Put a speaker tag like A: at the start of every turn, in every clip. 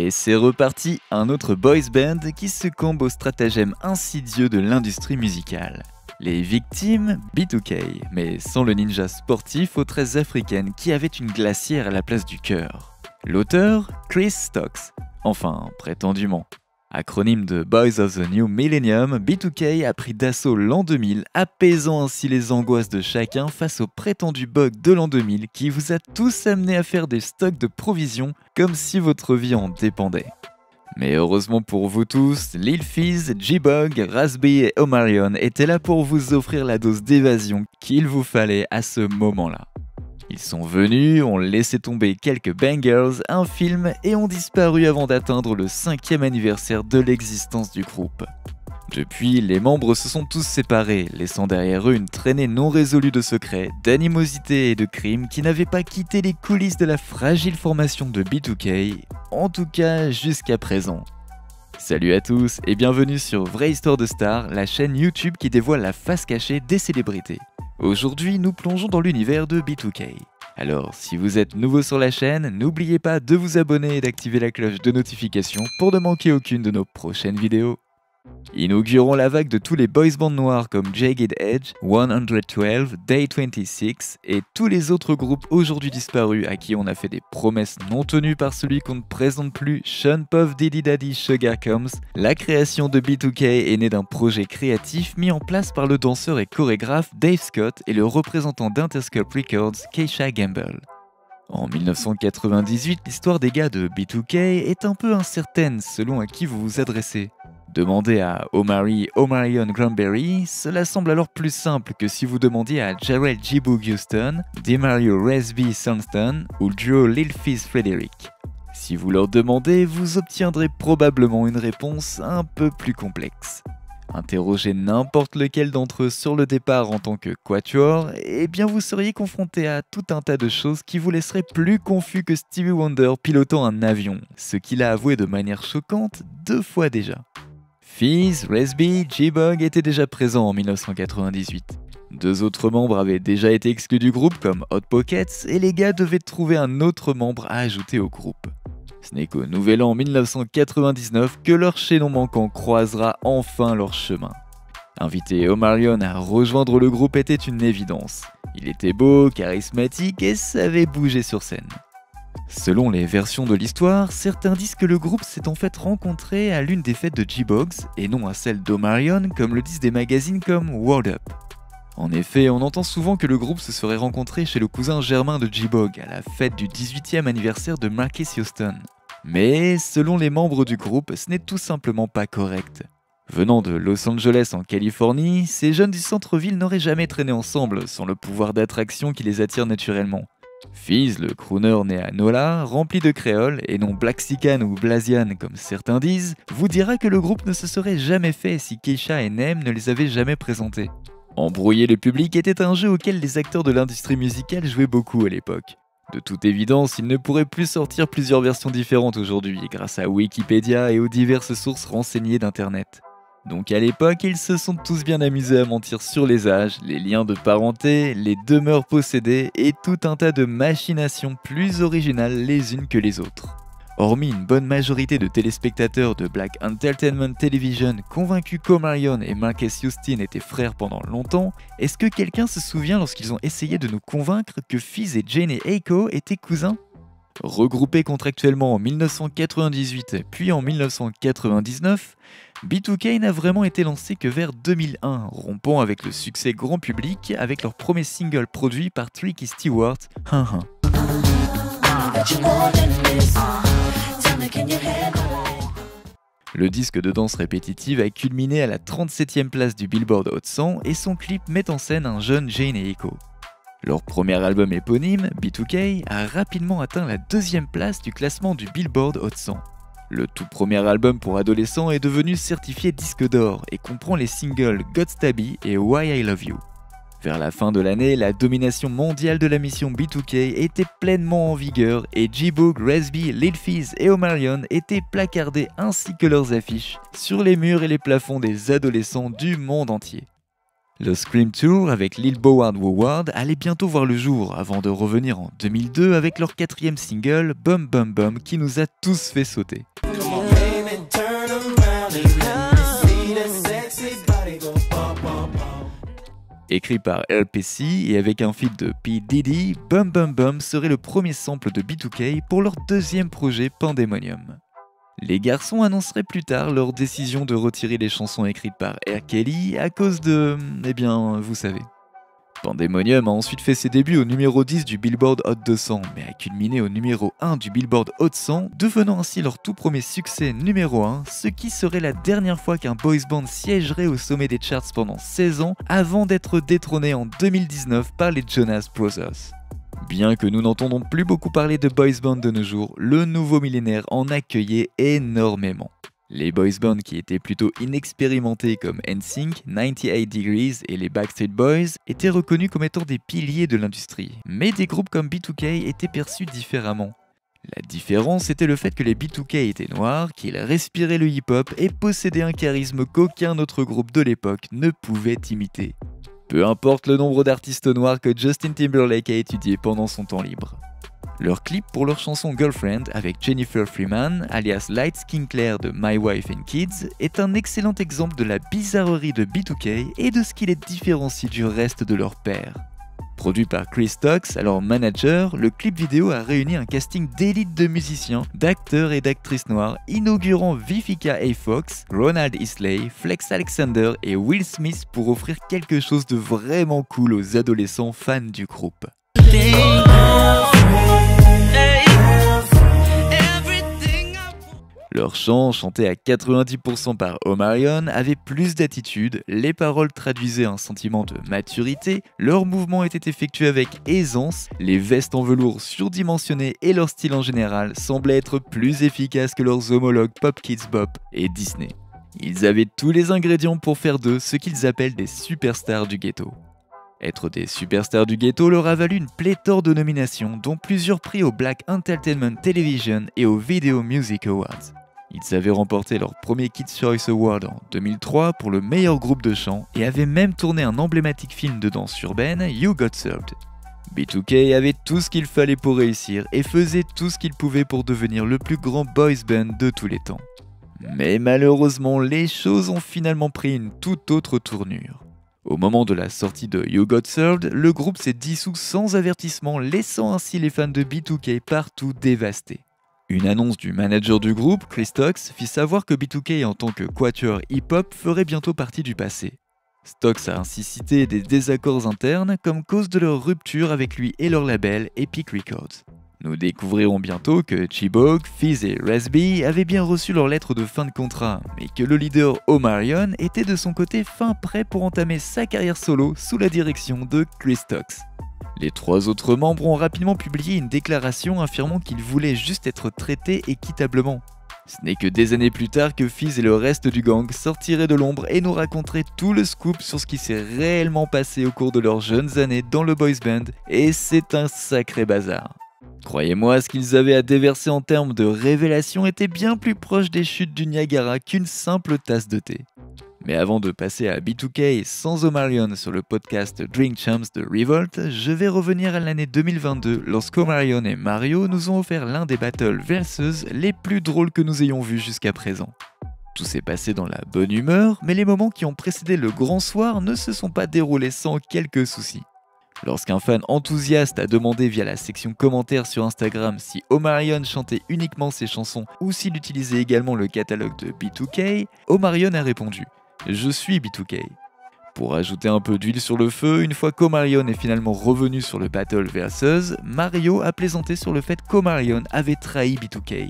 A: Et c'est reparti, un autre boys band qui succombe au stratagème insidieux de l'industrie musicale. Les victimes, B2K, mais sans le ninja sportif aux tresses africaines qui avait une glacière à la place du cœur. L'auteur, Chris Stokes, enfin prétendument. Acronyme de Boys of the New Millennium, B2K a pris d'assaut l'an 2000, apaisant ainsi les angoisses de chacun face au prétendu bug de l'an 2000 qui vous a tous amené à faire des stocks de provisions comme si votre vie en dépendait. Mais heureusement pour vous tous, Lil Fizz, J-Bug, Raz-B et Omarion étaient là pour vous offrir la dose d'évasion qu'il vous fallait à ce moment-là. Ils sont venus, ont laissé tomber quelques bangers, un film et ont disparu avant d'atteindre le 5e anniversaire de l'existence du groupe. Depuis, les membres se sont tous séparés, laissant derrière eux une traînée non résolue de secrets, d'animosités et de crimes qui n'avaient pas quitté les coulisses de la fragile formation de B2K, en tout cas jusqu'à présent. Salut à tous et bienvenue sur Vraie Histoire de Star, la chaîne YouTube qui dévoile la face cachée des célébrités. Aujourd'hui, nous plongeons dans l'univers de B2K. Alors, si vous êtes nouveau sur la chaîne, n'oubliez pas de vous abonner et d'activer la cloche de notification pour ne manquer aucune de nos prochaines vidéos. Inaugurons la vague de tous les boys bands noirs comme Jagged Edge, 112, Day 26 et tous les autres groupes aujourd'hui disparus à qui on a fait des promesses non tenues par celui qu'on ne présente plus, Sean Puff Diddy Daddy Sugar Combs. La création de B2K est née d'un projet créatif mis en place par le danseur et chorégraphe Dave Scott et le représentant d'Interscope Records, Keisha Gamble. En 1998, l'histoire des gars de B2K est un peu incertaine selon à qui vous vous adressez. Demandez à Omarion Cranberry, cela semble alors plus simple que si vous demandiez à Jarrell J-Boog Houston, Demario Raz-B Sonston ou Joe Lil Fizz Frederick. Si vous leur demandez, vous obtiendrez probablement une réponse un peu plus complexe. Interrogez n'importe lequel d'entre eux sur le départ en tant que quatuor, et bien vous seriez confronté à tout un tas de choses qui vous laisseraient plus confus que Stevie Wonder pilotant un avion, ce qu'il a avoué de manière choquante 2 fois déjà. Fizz, Raz-B, J-Bug étaient déjà présents en 1998. 2 autres membres avaient déjà été exclus du groupe comme Hot Pockets et les gars devaient trouver un autre membre à ajouter au groupe. Ce n'est qu'au nouvel an 1999 que leur chaînon manquant croisera enfin leur chemin. Inviter Omarion à rejoindre le groupe était une évidence. Il était beau, charismatique et savait bouger sur scène. Selon les versions de l'histoire, certains disent que le groupe s'est en fait rencontré à l'une des fêtes de J-Bogs et non à celle d'Omarion comme le disent des magazines comme World Up. En effet, on entend souvent que le groupe se serait rencontré chez le cousin germain de J-Bog à la fête du 18e anniversaire de Marques Houston. Mais selon les membres du groupe, ce n'est tout simplement pas correct. Venant de Los Angeles en Californie, ces jeunes du centre-ville n'auraient jamais traîné ensemble sans le pouvoir d'attraction qui les attire naturellement. Fizz, le crooner né à Nola, rempli de créole et non Blaxican ou Blasian comme certains disent, vous dira que le groupe ne se serait jamais fait si Keisha et Nem ne les avaient jamais présentés. Embrouiller le public était un jeu auquel les acteurs de l'industrie musicale jouaient beaucoup à l'époque. De toute évidence, il ne pourrait plus sortir plusieurs versions différentes aujourd'hui grâce à Wikipédia et aux diverses sources renseignées d'internet. Donc à l'époque, ils se sont tous bien amusés à mentir sur les âges, les liens de parenté, les demeures possédées et tout un tas de machinations plus originales les unes que les autres. Hormis une bonne majorité de téléspectateurs de Black Entertainment Television convaincus qu'Omarion et Marques Houston étaient frères pendant longtemps, est-ce que quelqu'un se souvient lorsqu'ils ont essayé de nous convaincre que Fizz et Jane et Aiko étaient cousins ? Regroupés contractuellement en 1998 puis en 1999, B2K n'a vraiment été lancé que vers 2001, rompant avec le succès grand public avec leur premier single produit par Tricky Stewart, Hein Hein. Le disque de danse répétitive a culminé à la 37e place du Billboard Hot 100 et son clip met en scène un jeune Jane et Aiko. Leur premier album éponyme, B2K, a rapidement atteint la 2e place du classement du Billboard Hot 100. Le tout premier album pour adolescents est devenu certifié disque d'or et comprend les singles God Stabby et Why I Love You. Vers la fin de l'année, la domination mondiale de la mission B2K était pleinement en vigueur et J-Boog, Raz-B, Lil Fizz et Omarion étaient placardés ainsi que leurs affiches sur les murs et les plafonds des adolescents du monde entier. Le Scream Tour avec Lil Boward Woward allait bientôt voir le jour avant de revenir en 2002 avec leur 4e single Bum Bum Bum qui nous a tous fait sauter. Écrit par LPC et avec un feat de P. Diddy, Bum Bum Bum serait le premier sample de B2K pour leur 2e projet Pandemonium. Les garçons annonceraient plus tard leur décision de retirer les chansons écrites par R. Kelly à cause de... eh bien, vous savez. Pandemonium a ensuite fait ses débuts au numéro 10 du Billboard Hot 200, mais a culminé au numéro 1 du Billboard Hot 100, devenant ainsi leur tout premier succès numéro 1, ce qui serait la dernière fois qu'un boys band siégerait au sommet des charts pendant 16 ans, avant d'être détrôné en 2019 par les Jonas Brothers. Bien que nous n'entendons plus beaucoup parler de boys band de nos jours, le nouveau millénaire en accueillait énormément. Les boys bands qui étaient plutôt inexpérimentés comme NSYNC, 98 Degrees et les Backstreet Boys étaient reconnus comme étant des piliers de l'industrie, mais des groupes comme B2K étaient perçus différemment. La différence était le fait que les B2K étaient noirs, qu'ils respiraient le hip-hop et possédaient un charisme qu'aucun autre groupe de l'époque ne pouvait imiter. Peu importe le nombre d'artistes noirs que Justin Timberlake a étudié pendant son temps libre. Leur clip pour leur chanson Girlfriend avec Jennifer Freeman, alias Light Skin Claire de My Wife and Kids, est un excellent exemple de la bizarrerie de B2K et de ce qui les différencie du reste de leur père. Produit par Chris Stokes, alors manager, le clip vidéo a réuni un casting d'élite de musiciens, d'acteurs et d'actrices noirs, inaugurant Vivica A. Fox, Ronald Isley, Flex Alexander et Will Smith pour offrir quelque chose de vraiment cool aux adolescents fans du groupe. Leur chant, chanté à 90% par Omarion, avait plus d'attitude, les paroles traduisaient un sentiment de maturité, leurs mouvements étaient effectués avec aisance, les vestes en velours surdimensionnées et leur style en général semblaient être plus efficaces que leurs homologues Pop Kids Bop et Disney. Ils avaient tous les ingrédients pour faire d'eux ce qu'ils appellent des superstars du ghetto. Être des superstars du ghetto leur a valu une pléthore de nominations, dont plusieurs prix au Black Entertainment Television et au Video Music Awards. Ils avaient remporté leur premier Kids' Choice Award en 2003 pour le meilleur groupe de chant et avaient même tourné un emblématique film de danse urbaine, You Got Served. B2K avait tout ce qu'il fallait pour réussir et faisait tout ce qu'il pouvait pour devenir le plus grand boys band de tous les temps. Mais malheureusement, les choses ont finalement pris une toute autre tournure. Au moment de la sortie de You Got Served, le groupe s'est dissous sans avertissement, laissant ainsi les fans de B2K partout dévastés. Une annonce du manager du groupe, Chris Stokes, fit savoir que B2K en tant que quatuor hip-hop ferait bientôt partie du passé. Stokes a ainsi cité des désaccords internes comme cause de leur rupture avec lui et leur label Epic Records. Nous découvrirons bientôt que Chibok, Fizz et Raz-B avaient bien reçu leur lettre de fin de contrat, mais que le leader Omarion était de son côté fin prêt pour entamer sa carrière solo sous la direction de Chris Stokes. Les 3 autres membres ont rapidement publié une déclaration affirmant qu'ils voulaient juste être traités équitablement. Ce n'est que des années plus tard que Fizz et le reste du gang sortiraient de l'ombre et nous raconteraient tout le scoop sur ce qui s'est réellement passé au cours de leurs jeunes années dans le boys band, et c'est un sacré bazar. Croyez-moi, ce qu'ils avaient à déverser en termes de révélations était bien plus proche des chutes du Niagara qu'une simple tasse de thé. Mais avant de passer à B2K sans Omarion sur le podcast Drink Champs de Revolt, je vais revenir à l'année 2022 lorsqu'Omarion et Mario nous ont offert l'un des battles versus les plus drôles que nous ayons vus jusqu'à présent. Tout s'est passé dans la bonne humeur, mais les moments qui ont précédé le grand soir ne se sont pas déroulés sans quelques soucis. Lorsqu'un fan enthousiaste a demandé via la section commentaires sur Instagram si Omarion chantait uniquement ses chansons ou s'il utilisait également le catalogue de B2K, Omarion a répondu « Je suis B2K ». Pour ajouter un peu d'huile sur le feu, une fois qu'Omarion est finalement revenu sur le Battle Versus, Mario a plaisanté sur le fait qu'Omarion avait trahi B2K.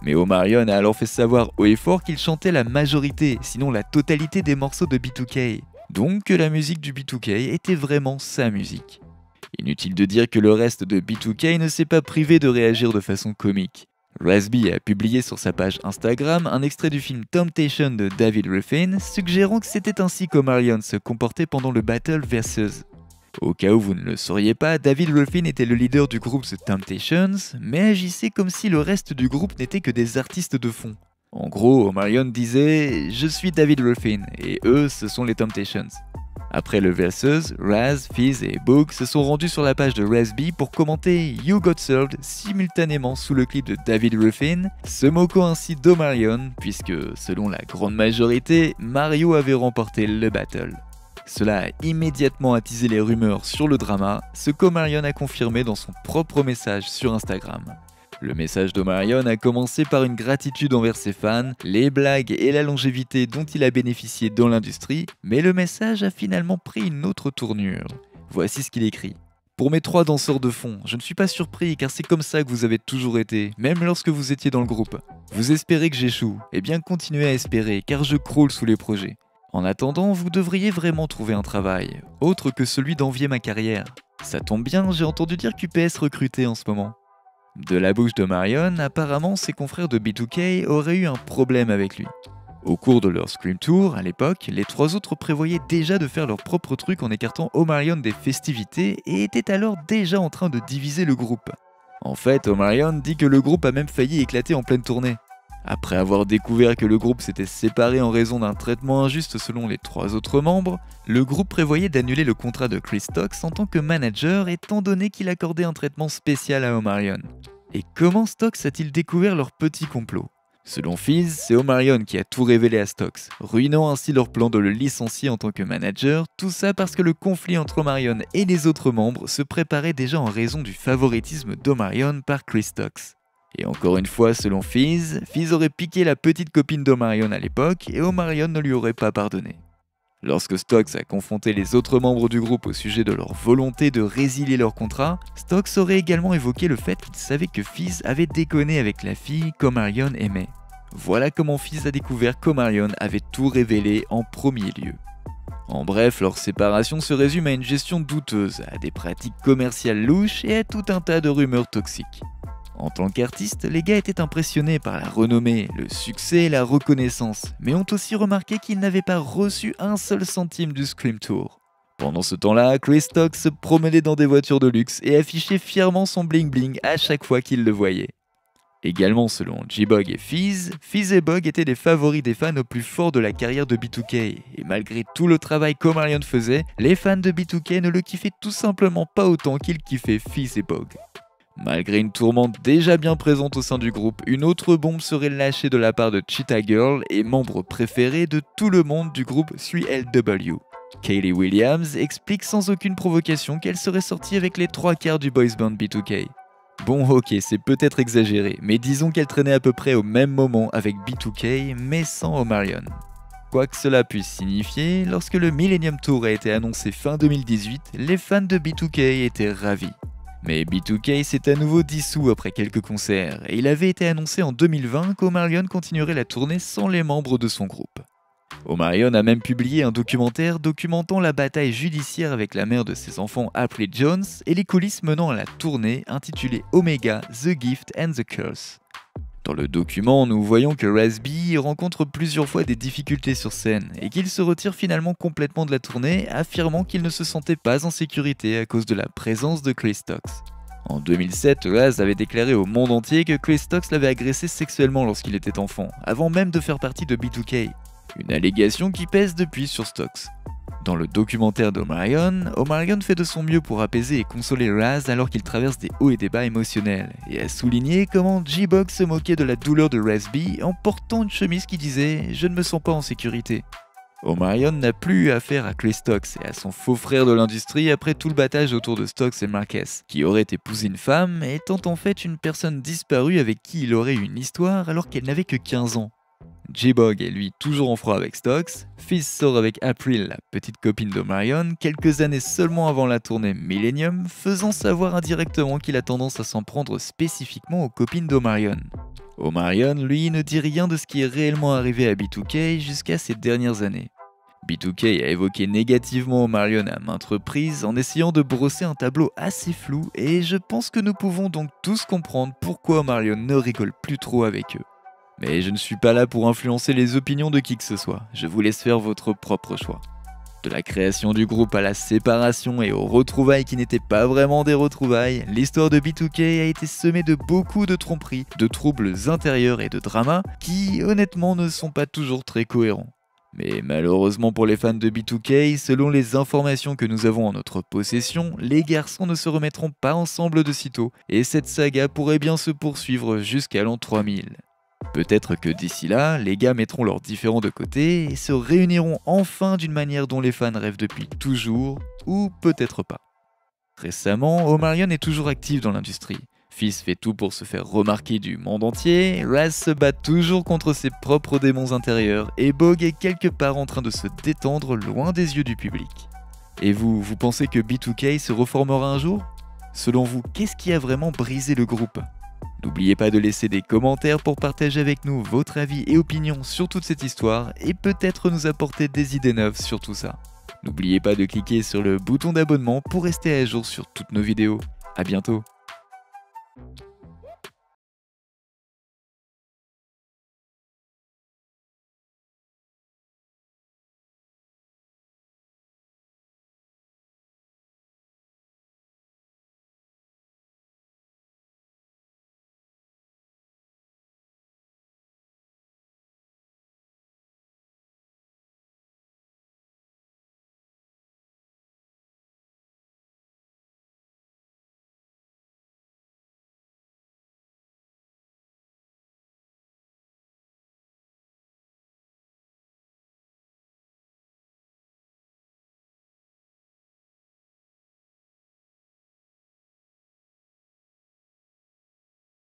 A: Mais Omarion a alors fait savoir haut et fort qu'il chantait la majorité, sinon la totalité des morceaux de B2K. Donc que la musique du B2K était vraiment sa musique. Inutile de dire que le reste de B2K ne s'est pas privé de réagir de façon comique. Raz-B a publié sur sa page Instagram un extrait du film Temptation de David Ruffin, suggérant que c'était ainsi qu'Omarion se comportait pendant le Battle Versus. Au cas où vous ne le sauriez pas, David Ruffin était le leader du groupe The Temptations, mais agissait comme si le reste du groupe n'était que des artistes de fond. En gros, Omarion disait « Je suis David Ruffin » et eux, ce sont les Temptations. Après le versus, Raz, Fizz et Boog se sont rendus sur la page de Raz-B pour commenter You Got Served simultanément sous le clip de David Ruffin, se moquant ainsi d'Omarion puisque, selon la grande majorité, Mario avait remporté le battle. Cela a immédiatement attisé les rumeurs sur le drama, ce qu'Omarion a confirmé dans son propre message sur Instagram. Le message d'Omarion a commencé par une gratitude envers ses fans, les blagues et la longévité dont il a bénéficié dans l'industrie, mais le message a finalement pris une autre tournure. Voici ce qu'il écrit. Pour mes 3 danseurs de fond, je ne suis pas surpris car c'est comme ça que vous avez toujours été, même lorsque vous étiez dans le groupe. Vous espérez que j'échoue, eh bien continuez à espérer car je croule sous les projets. En attendant, vous devriez vraiment trouver un travail, autre que celui d'envier ma carrière. Ça tombe bien, j'ai entendu dire qu'UPS recrutait en ce moment. De la bouche d'Omarion, apparemment ses confrères de B2K auraient eu un problème avec lui. Au cours de leur Scream Tour, à l'époque, les 3 autres prévoyaient déjà de faire leur propre truc en écartant Omarion des festivités et étaient alors déjà en train de diviser le groupe. En fait, Omarion dit que le groupe a même failli éclater en pleine tournée. Après avoir découvert que le groupe s'était séparé en raison d'un traitement injuste selon les 3 autres membres, le groupe prévoyait d'annuler le contrat de Chris Stocks en tant que manager étant donné qu'il accordait un traitement spécial à Omarion. Et comment Stocks a-t-il découvert leur petit complot? Selon Fizz, c'est Omarion qui a tout révélé à Stocks, ruinant ainsi leur plan de le licencier en tant que manager, tout ça parce que le conflit entre Omarion et les autres membres se préparait déjà en raison du favoritisme d'Omarion par Chris Stocks. Et encore une fois, selon Fizz, Fizz aurait piqué la petite copine d'Omarion à l'époque et Omarion ne lui aurait pas pardonné. Lorsque Stocks a confronté les autres membres du groupe au sujet de leur volonté de résilier leur contrat, Stocks aurait également évoqué le fait qu'il savait que Fizz avait déconné avec la fille qu'Omarion aimait. Voilà comment Fizz a découvert qu'Omarion avait tout révélé en premier lieu. En bref, leur séparation se résume à une gestion douteuse, à des pratiques commerciales louches et à tout un tas de rumeurs toxiques. En tant qu'artistes, les gars étaient impressionnés par la renommée, le succès et la reconnaissance, mais ont aussi remarqué qu'ils n'avaient pas reçu un seul centime du Scream Tour. Pendant ce temps-là, Chris Stocks se promenait dans des voitures de luxe et affichait fièrement son bling bling à chaque fois qu'il le voyait. Également selon J-Bog et Fizz, Fizz et Bog étaient les favoris des fans au plus fort de la carrière de B2K, et malgré tout le travail qu'Omarion faisait, les fans de B2K ne le kiffaient tout simplement pas autant qu'ils kiffaient Fizz et Bog. Malgré une tourmente déjà bien présente au sein du groupe, une autre bombe serait lâchée de la part de Cheetah Girl et membre préféré de tout le monde du groupe 3LW. Kaylee Williams explique sans aucune provocation qu'elle serait sortie avec les 3/4 du boys band B2K. Bon ok, c'est peut-être exagéré, mais disons qu'elle traînait à peu près au même moment avec B2K, mais sans Omarion. Quoi que cela puisse signifier, lorsque le Millennium Tour a été annoncé fin 2018, les fans de B2K étaient ravis. Mais B2K s'est à nouveau dissous après quelques concerts, et il avait été annoncé en 2020 qu'Omarion continuerait la tournée sans les membres de son groupe. Omarion a même publié un documentaire documentant la bataille judiciaire avec la mère de ses enfants April Jones et les coulisses menant à la tournée intitulée Omega, The Gift and the Curse. Dans le document, nous voyons que Raz-B rencontre plusieurs fois des difficultés sur scène et qu'il se retire finalement complètement de la tournée, affirmant qu'il ne se sentait pas en sécurité à cause de la présence de Chris Stocks. En 2007, Raz avait déclaré au monde entier que Chris Stocks l'avait agressé sexuellement lorsqu'il était enfant, avant même de faire partie de B2K. Une allégation qui pèse depuis sur Stocks. Dans le documentaire d'Omarion, Omarion fait de son mieux pour apaiser et consoler Raz alors qu'il traverse des hauts et des bas émotionnels, et a souligné comment J-Bog se moquait de la douleur de Raz-B en portant une chemise qui disait « Je ne me sens pas en sécurité ». Omarion n'a plus eu affaire à Chris Stocks et à son faux frère de l'industrie après tout le battage autour de Stocks et Marquez, qui aurait épousé une femme étant en fait une personne disparue avec qui il aurait eu une histoire alors qu'elle n'avait que 15 ans. J-Bog est lui toujours en froid avec Stocks, Fizz sort avec April, la petite copine d'Omarion, quelques années seulement avant la tournée Millennium, faisant savoir indirectement qu'il a tendance à s'en prendre spécifiquement aux copines d'Omarion. Omarion, lui, ne dit rien de ce qui est réellement arrivé à B2K jusqu'à ces dernières années. B2K a évoqué négativement Omarion à maintes reprises en essayant de brosser un tableau assez flou et je pense que nous pouvons donc tous comprendre pourquoi Omarion ne rigole plus trop avec eux. Mais je ne suis pas là pour influencer les opinions de qui que ce soit, je vous laisse faire votre propre choix. De la création du groupe à la séparation et aux retrouvailles qui n'étaient pas vraiment des retrouvailles, l'histoire de B2K a été semée de beaucoup de tromperies, de troubles intérieurs et de dramas qui, honnêtement, ne sont pas toujours très cohérents. Mais malheureusement pour les fans de B2K, selon les informations que nous avons en notre possession, les garçons ne se remettront pas ensemble de sitôt, et cette saga pourrait bien se poursuivre jusqu'à l'an 3000. Peut-être que d'ici là, les gars mettront leurs différends de côté et se réuniront enfin d'une manière dont les fans rêvent depuis toujours, ou peut-être pas. Récemment, Omarion est toujours actif dans l'industrie. Fizz fait tout pour se faire remarquer du monde entier, Raz se bat toujours contre ses propres démons intérieurs, et Bog est quelque part en train de se détendre loin des yeux du public. Et vous pensez que B2K se reformera un jour? Selon vous, qu'est-ce qui a vraiment brisé le groupe? N'oubliez pas de laisser des commentaires pour partager avec nous votre avis et opinion sur toute cette histoire et peut-être nous apporter des idées neuves sur tout ça. N'oubliez pas de cliquer sur le bouton d'abonnement pour rester à jour sur toutes nos vidéos. À bientôt!